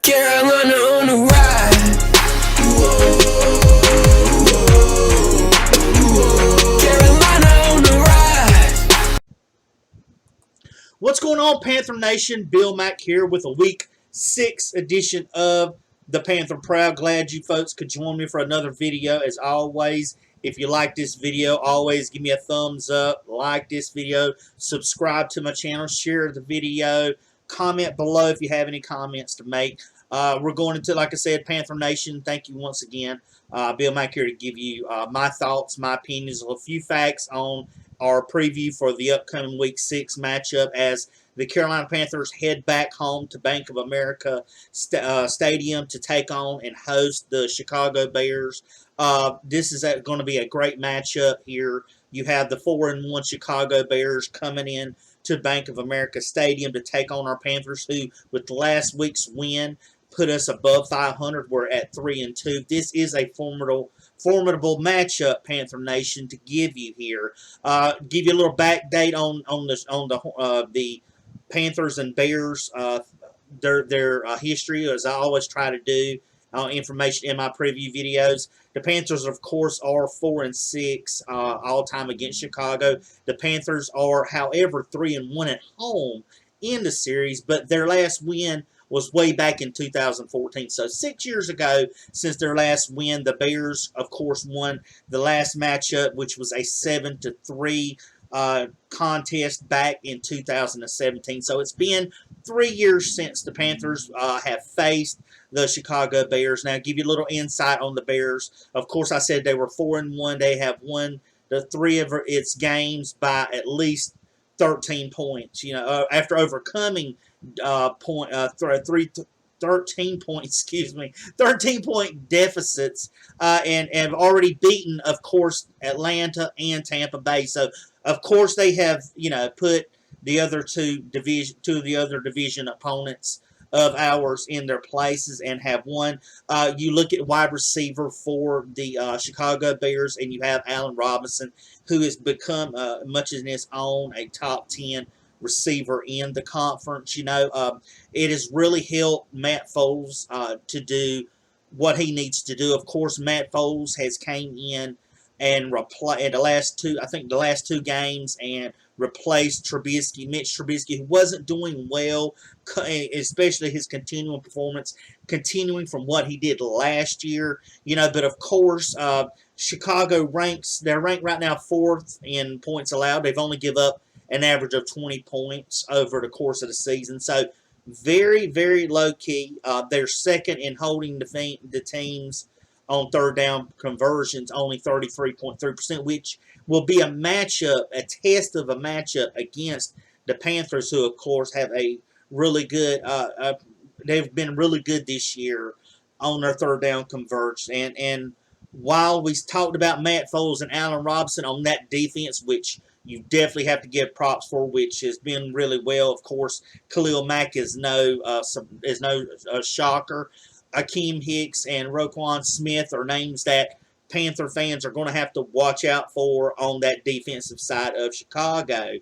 Carolina on the ride. Carolina on the rise. What's going on, Panther Nation? Bill Mack here with a Week 6 edition of the Panther Prowl. Glad you folks could join me for another video. As always, if you like this video, always give me a thumbs up, like this video, subscribe to my channel, share the video, comment below if you have any comments to make. We're going into, like I said, Panther Nation. Thank you once again. Bill Mack here to give you my thoughts, my opinions, a few facts on our preview for the upcoming Week 6 matchup as the Carolina Panthers head back home to Bank of America Stadium to take on and host the Chicago Bears. This is going to be a great matchup here. You have the 4-1 Chicago Bears coming in to Bank of America Stadium to take on our Panthers, who, with last week's win, put us above 500. We're at 3-2. This is a formidable matchup, Panther Nation, to give you here. Give you a little backdate on the Panthers and Bears, their history, as I always try to do. Information in my preview videos. The Panthers, of course, are 4-6 all time against Chicago. The Panthers are, however, 3-1 at home in the series, but their last win was way back in 2014. So 6 years ago since their last win, the Bears, of course, won the last matchup, which was a 7-3 contest back in 2017. So it's been 3 years since the Panthers have faced the Chicago Bears. Now, give you a little insight on the Bears. Of course, I said they were 4-1. They have won the 3 of its games by at least 13 points. You know, after overcoming 13-point deficits, and have already beaten, of course, Atlanta and Tampa Bay. So, of course, they have, put the other two of the other division opponents of ours in their places and have won. You look at wide receiver for the Chicago Bears, and you have Allen Robinson, who has become, much in his own, a top 10 receiver in the conference. It has really helped Matt Foles to do what he needs to do. Of course, Matt Foles has came in and in the last two games and replaced Mitch Trubisky, who wasn't doing well, especially his continuing performance, continuing from what he did last year. But of course, Chicago they're ranked right now 4th in points allowed. They've only give up an average of 20 points over the course of the season. So very, very low-key. They're second in holding the teams on third down conversions, only 33.3%, which will be a test of a matchup against the Panthers, who, of course, have a really good, they've been really good this year on their third down conversions. And while we talked about Matt Foles and Allen Robinson on that defense, which you definitely have to give props for, which has been really well. Of course, Khalil Mack is no shocker. Akeem Hicks and Roquan Smith are names that Panther fans are going to have to watch out for on that defensive side of Chicago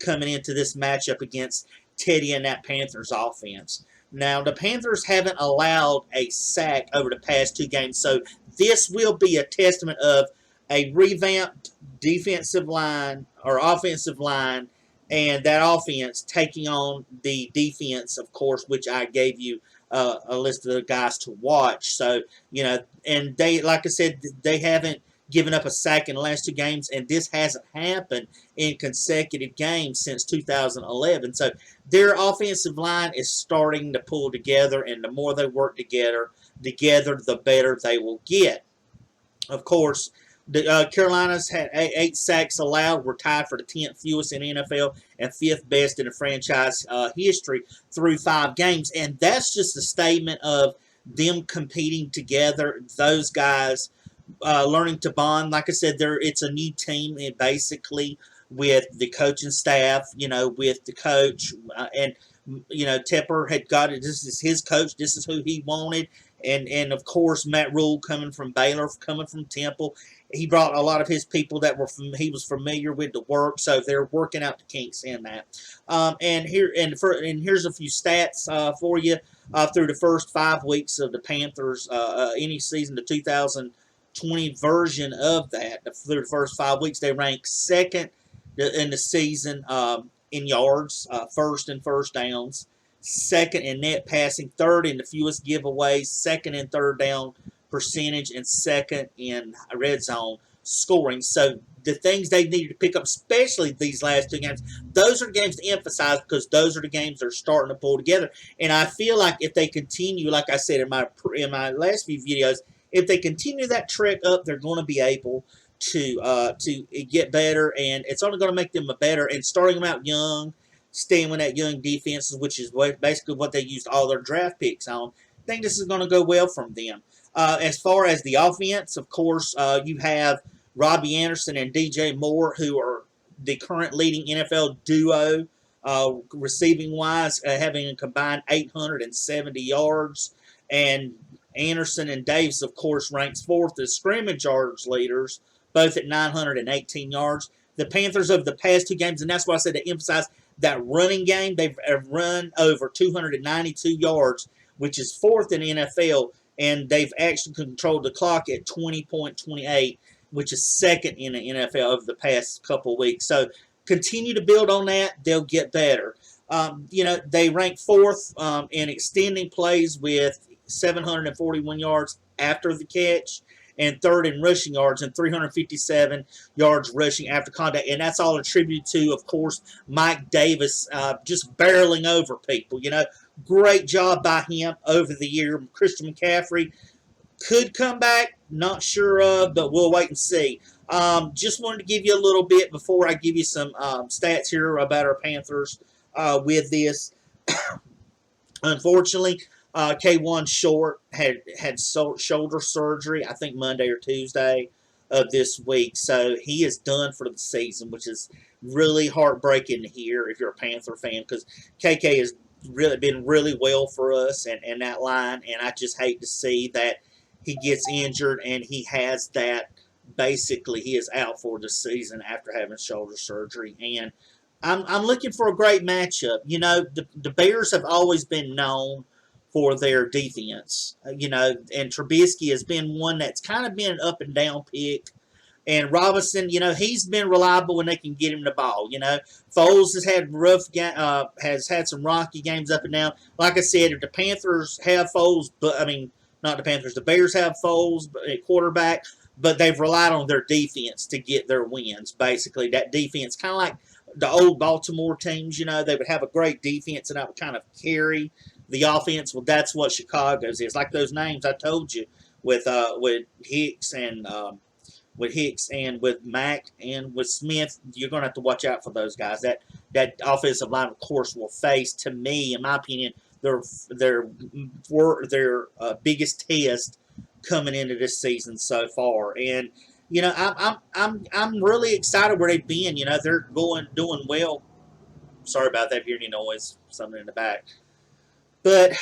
coming into this matchup against Teddy and that Panthers offense. Now, the Panthers haven't allowed a sack over the past 2 games, so this will be a testament of a revamped defensive line or offensive line, and that offense taking on the defense, of course, which I gave you a list of the guys to watch. So, and they, like I said, they haven't given up a sack in the last 2 games, and this hasn't happened in consecutive games since 2011. So their offensive line is starting to pull together, and the more they work together, the better they will get. Of course, the Carolina's had 8 sacks allowed. We're tied for the 10th fewest in the NFL and 5th best in the franchise history through 5 games. And that's just a statement of them competing together, those guys learning to bond. Like I said, it's a new team, and basically with the coaching staff, with the coach. And Tepper had got it. This is his coach. This is who he wanted. And of course, Matt Rule coming from Baylor, coming from Temple. He brought a lot of his people that he was familiar with to work, so they're working out the kinks in that. And here's a few stats for you through the first 5 weeks of the Panthers, any season, the 2020 version of that. Through the first 5 weeks, they ranked second in the season in yards, first in first downs, second in net passing, third in the fewest giveaways, second in third down percentage, and second in red zone scoring. So the things they needed to pick up, especially these last 2 games, those are games to emphasize because those are the games they're starting to pull together. And I feel like if they continue, like I said in my last few videos, if they continue that trek up, they're going to be able to get better, and it's only going to make them better. And starting them out young, staying with that young defenses, which is basically what they used all their draft picks on, I think this is going to go well from them. As far as the offense, of course, you have Robbie Anderson and DJ Moore, who are the current leading NFL duo receiving-wise, having a combined 870 yards. And Anderson and Davis, of course, ranks fourth as scrimmage yards leaders, both at 918 yards. The Panthers over the past 2 games, and that's why I said to emphasize that running game, they've run over 292 yards, which is fourth in the NFL, and they've actually controlled the clock at 20.28, which is second in the NFL over the past couple of weeks. So continue to build on that. They'll get better. They rank fourth in extending plays with 741 yards after the catch, and third in rushing yards and 357 yards rushing after contact. And that's all attributed to, of course, Mike Davis just barreling over people. Great job by him over the year. Christian McCaffrey could come back, not sure of, but we'll wait and see. Just wanted to give you a little bit before I give you some stats here about our Panthers with this. Unfortunately, K1 Short had shoulder surgery, I think Monday or Tuesday of this week. So he is done for the season, which is really heartbreaking to hear if you're a Panther fan, because KK has really been really well for us and that line, and I just hate to see that he gets injured and he has that. Basically, he is out for the season after having shoulder surgery, and I'm looking for a great matchup. The Bears have always been known for their defense, and Trubisky has been one that's kind of been an up and down pick. And Robinson, he's been reliable when they can get him the ball. Foles has had some rocky games up and down. Like I said, if the Panthers have Foles, not the Panthers, the Bears have Foles at quarterback, but they've relied on their defense to get their wins. Basically, that defense, kind of like the old Baltimore teams, they would have a great defense and that would kind of carry the offense. Well, that's what Chicago's is. Like those names I told you with Hicks and with Mack and with Smith, you're going to have to watch out for those guys. That offensive line, of course, will face, to me, in my opinion, their biggest test coming into this season so far. And I'm really excited where they've been. They're doing well. Sorry about that. If you hear any noise, something in the back. But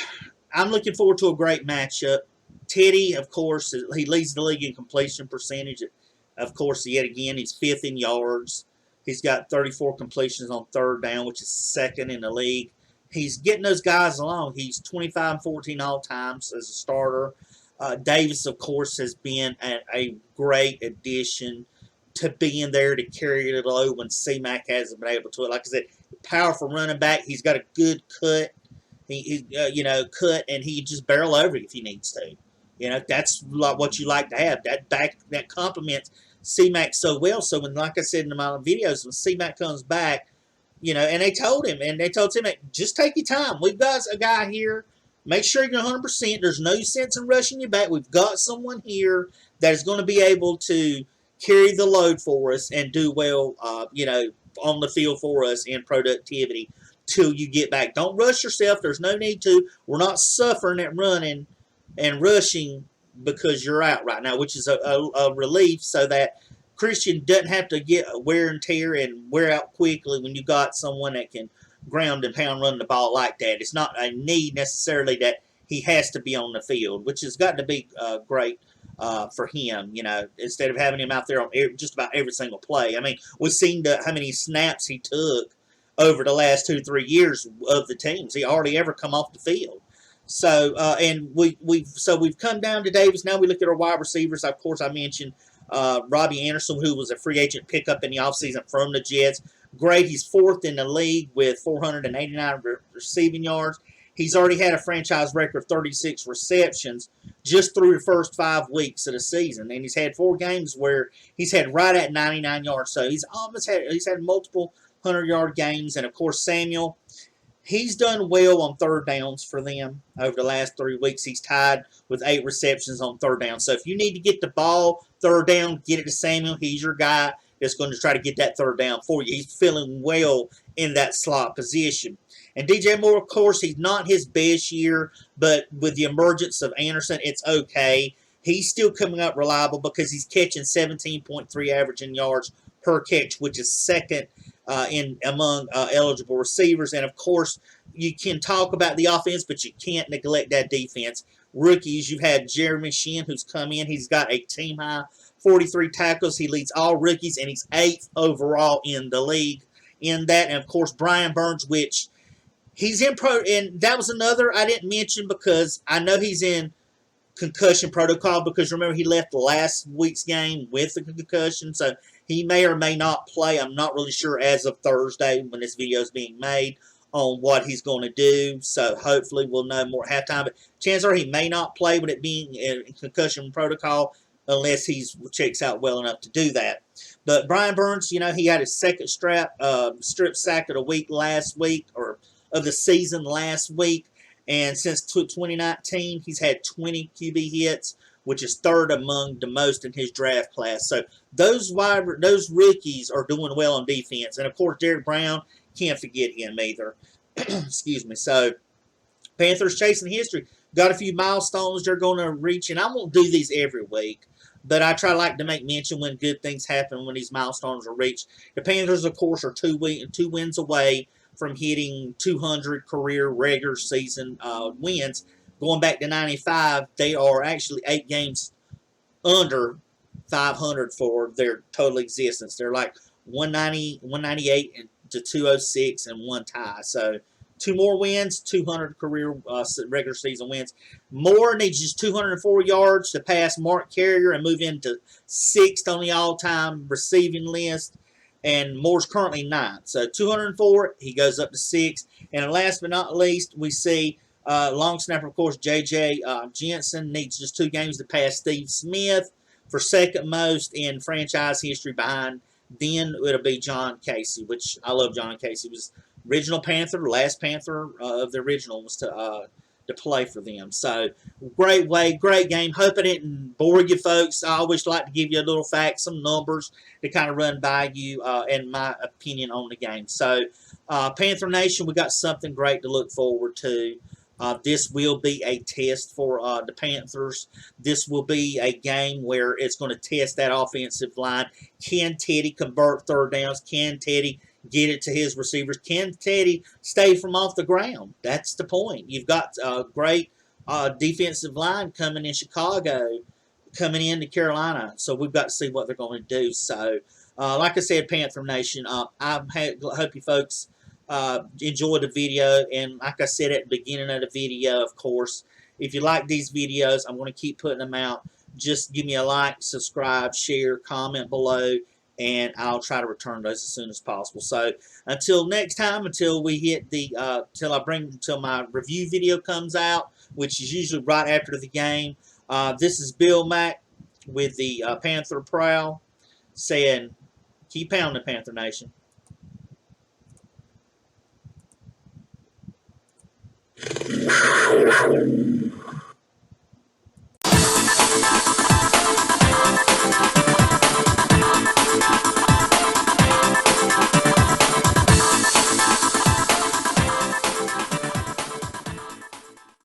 I'm looking forward to a great matchup. Teddy, of course, he leads the league in completion percentage. Of course, yet again, he's fifth in yards. He's got 34 completions on third down, which is second in the league. He's getting those guys along. He's 25-14 all times as a starter. Davis, of course, has been a great addition to being there to carry the load when C-Mac hasn't been able to. Like I said, powerful running back. He's got a good cut. Cut, and he just barrel over if he needs to. That's like what you like to have. That complements C-Mac so well. So when, like I said in my videos, when C-Mac comes back, and they told C-Mac, just take your time. We've got a guy here. Make sure you're 100%. There's no sense in rushing you back. We've got someone here that is going to be able to carry the load for us and do well, on the field for us in productivity till you get back. Don't rush yourself. There's no need to. We're not suffering at running and rushing because you're out right now, which is a relief, so that Christian doesn't have to get wear and tear and wear out quickly when you got someone that can ground and pound running the ball like that. It's not a need necessarily that he has to be on the field, which has got to be great for him. You know, instead of having him out there on just about every single play. I mean, we've seen how many snaps he took over the last 2-3 years of the teams. He hardly ever come off the field. So and we've come down to Davis. Now we look at our wide receivers. Of course, I mentioned Robbie Anderson, who was a free agent pickup in the offseason from the Jets. Great. He's fourth in the league with 489 receiving yards. He's already had a franchise record 36 receptions just through the first 5 weeks of the season, and he's had 4 games where he's had right at 99 yards. So he's had multiple 100-yard games, and of course Samuel. He's done well on third downs for them over the last 3 weeks. He's tied with 8 receptions on third down. So if you need to get the ball third down, get it to Samuel. He's your guy that's going to try to get that third down for you. He's feeling well in that slot position. And DJ Moore, of course, he's not his best year, but with the emergence of Anderson, it's okay. He's still coming up reliable because he's catching 17.3 average in yards per catch, which is second in among eligible receivers. And of course, you can talk about the offense, but you can't neglect that defense. Rookies, you've had Jeremy Shinn, who's come in. He's got a team high 43 tackles. He leads all rookies, and he's 8th overall in the league in that. And of course, Brian Burns, which he's in and that was another I didn't mention because I know he's in concussion protocol, because remember he left last week's game with a concussion, so he may or may not play. I'm not really sure as of Thursday when this video is being made on what he's going to do, so hopefully we'll know more at halftime, but chances are he may not play with it being in concussion protocol unless he checks out well enough to do that. But Brian Burns, you know, he had his second strip sack of the week last week, or of the season last week. And since 2019, he's had 20 QB hits, which is 3rd among the most in his draft class. So those rookies are doing well on defense. And, of course, Derek Brown, can't forget him either. Excuse me. So Panthers chasing history. Got a few milestones they're going to reach. And I won't do these every week, but I like to make mention when good things happen, when these milestones are reached. The Panthers, of course, are 2 wins away from hitting 200 career regular season wins. Going back to 95, they are actually 8 games under 500 for their total existence. They're like 190, 198 and to 206 and 1 tie. So 2 more wins, 200 career regular season wins. Moore needs just 204 yards to pass Mark Carrier and move into 6th on the all-time receiving list. And Moore's currently 9th. So 204, he goes up to 6th. And last but not least, we see long snapper, of course, J.J. Jensen needs just 2 games to pass Steve Smith for 2nd most in franchise history behind. Then it'll be John Casey, which I love John Casey. He was original Panther, last Panther of the original was to play for them. So great game. Hope I didn't bore you folks. I always like to give you a little facts, some numbers to kind of run by you and my opinion on the game. So Panther Nation, we got something great to look forward to. This will be a test for the Panthers. This will be a game where it's going to test that offensive line. Can Teddy convert 3rd downs? Can Teddy get it to his receivers? Can Teddy stay from off the ground? That's the point. You've got a great defensive line coming in Chicago, coming into Carolina. So we've got to see what they're going to do. So, like I said, Panther Nation, I hope you folks enjoyed the video. And like I said at the beginning of the video, of course, if you like these videos, I'm going to keep putting them out. Just give me a like, subscribe, share, comment below, and I'll try to return those as soon as possible. So until next time, until we hit the until my review video comes out, which is usually right after the game. This is Bill Mack with the Panther Prowl saying, keep pounding, Panther Nation.